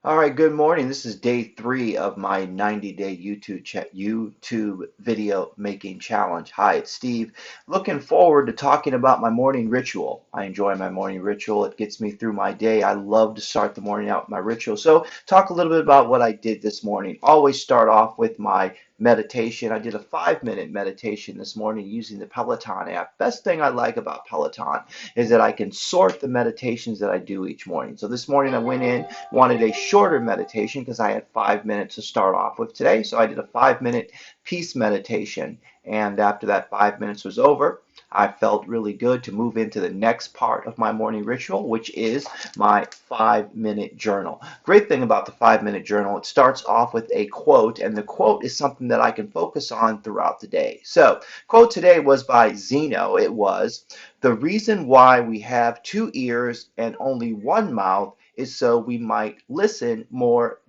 All right, good morning. This is day 3 of my 90-day YouTube video making challenge. Hi, it's Steve. Looking forward to talking about my morning ritual. I enjoy my morning ritual. It gets me through my day. I love to start the morning out with my ritual. So, talk a little bit about what I did this morning. Always start off with my meditation. I did a 5-minute meditation this morning using the Peloton app. Best thing I like about Peloton is that I can sort the meditations that I do each morning. So this morning I went in, wanted a shorter meditation because I had 5 minutes to start off with today. So I did a 5-minute peace meditation. And after that 5 minutes was over, I felt really good to move into the next part of my morning ritual, which is my 5-minute journal. Great thing about the 5-minute journal, it starts off with a quote, and the quote is something that I can focus on throughout the day. So, quote today was by Zeno. It was, "The reason why we have 2 ears and only one mouth is so we might listen more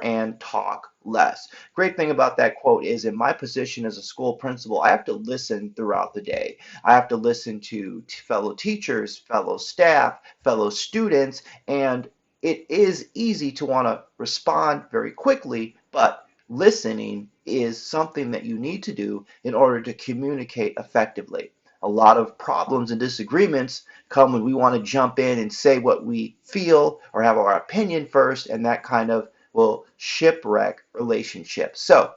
and talk less." Great thing about that quote is in my position as a school principal, I have to listen throughout the day. I have to listen to fellow teachers, fellow staff, fellow students, and it is easy to want to respond very quickly, but listening is something that you need to do in order to communicate effectively. A lot of problems and disagreements come when we want to jump in and say what we feel or have our opinion first, and that kind of will shipwreck relationships. So,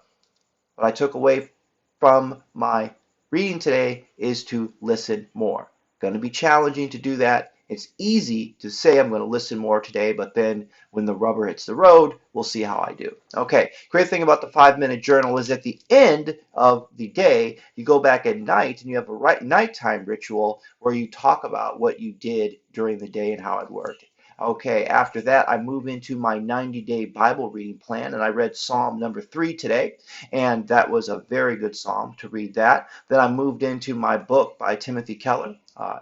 what I took away from my reading today is to listen more. Going to be challenging to do that. It's easy to say I'm going to listen more today, but then when the rubber hits the road, we'll see how I do. Okay, great thing about the 5-minute journal is at the end of the day, you go back at night and you have a nighttime ritual where you talk about what you did during the day and how it worked. Okay, after that, I move into my 90-day Bible reading plan, and I read Psalm number 3 today, and that was a very good psalm to read that. Then I moved into my book by Timothy Keller,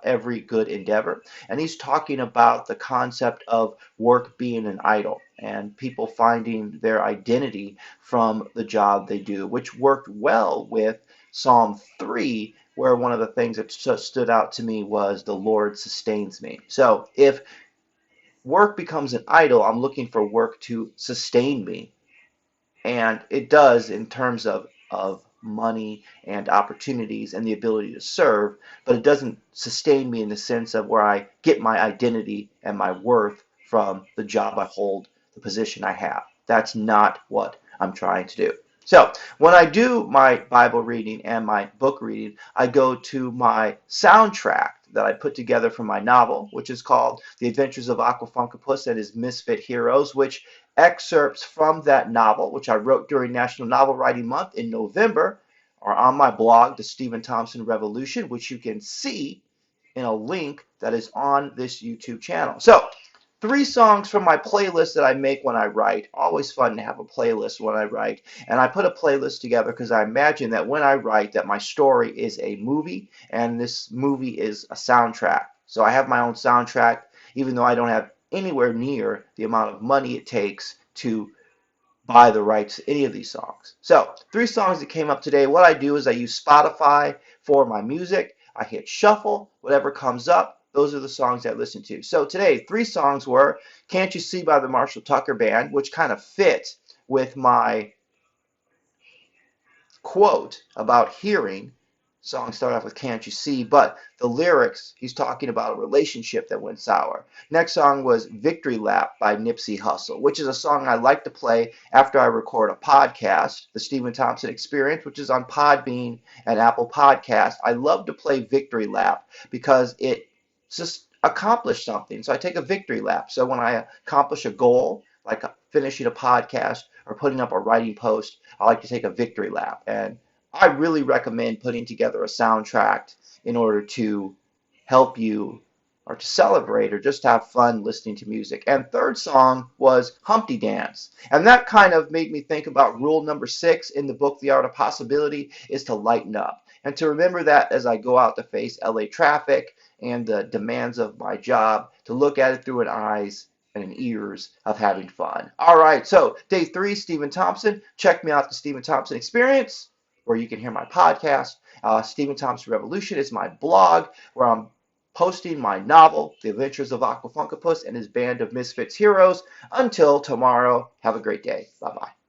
Every Good Endeavor, and he's talking about the concept of work being an idol and people finding their identity from the job they do, which worked well with Psalm 3, where one of the things that stood out to me was the Lord sustains me. So if work becomes an idol, I'm looking for work to sustain me. And it does in terms of money and opportunities and the ability to serve, but it doesn't sustain me in the sense of where I get my identity and my worth from the job I hold, the position I have. That's not what I'm trying to do. So when I do my Bible reading and my book reading, I go to my soundtrack that I put together for my novel, which is called The Adventures of Aquafunkapus and His Misfit Heroes, which excerpts from that novel, which I wrote during National Novel Writing Month in November, are on my blog, The Stephen Thompson Revolution, which you can see in a link that is on this YouTube channel. So, 3 songs from my playlist that I make when I write. Always fun to have a playlist when I write. And I put a playlist together because I imagine that when I write that my story is a movie and this movie is a soundtrack. So I have my own soundtrack, even though I don't have anywhere near the amount of money it takes to buy the rights to any of these songs. So, 3 songs that came up today. What I do is I use Spotify for my music. I hit shuffle, whatever comes up, those are the songs I listen to. So today, 3 songs were Can't You See by the Marshall Tucker Band, which kind of fit with my quote about hearing. Song started off with Can't You See, but the lyrics, he's talking about a relationship that went sour. Next song was Victory Lap by Nipsey Hussle, which is a song I like to play after I record a podcast, The Stephen Thompson Experience, which is on Podbean and Apple Podcast. I love to play Victory Lap because it just accomplished something. So I take a victory lap. So when I accomplish a goal, like finishing a podcast or putting up a writing post, I like to take a victory lap. And I really recommend putting together a soundtrack in order to help you or to celebrate or just have fun listening to music. And third song was Humpty Dance. And that kind of made me think about rule number 6 in the book, The Art of Possibility, is to lighten up. And to remember that as I go out to face LA traffic and the demands of my job, to look at it through an eyes and ears of having fun. All right, so day 3, Stephen Thompson. Check me out, the Stephen Thompson Experience, where you can hear my podcast. Stephen Thompson Revolution is my blog, where I'm posting my novel, The Adventures of Aquafunkapus and His Band of Misfits Heroes. Until tomorrow, have a great day. Bye bye.